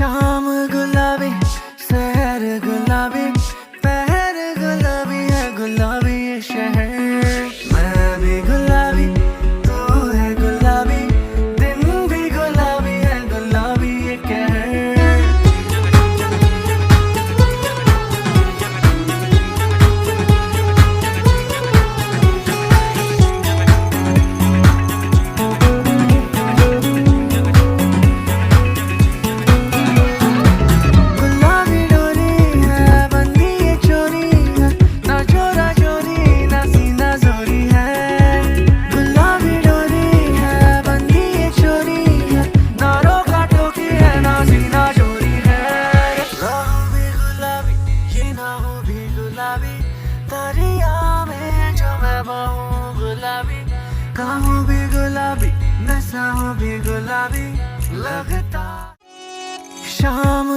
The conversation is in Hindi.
शाम गुलाबी, शहर गुलाबी, पहर गुलाबी है, गुलाबी ये शहर। मैं भी गुलाबी, तू है गुलाबी, दिन भी गुलाबी है, गुलाबी ये कहर। गुलाबी डोरी है, बंदी ये चोरी है, ना चोरा चोरी ना सीना जोरी है। गुलाबी डोरी है, बंदी ये चोरी है, ना रोका टोकी है, ना सीना चोरी है। राहों भी गुलाबी, ये नाहों भी गुलाबी, दरिया में जो मैं बहूं गुलाबी। काहों भी गुलाबी, नसाहों भी गुलाबी लगता। शाम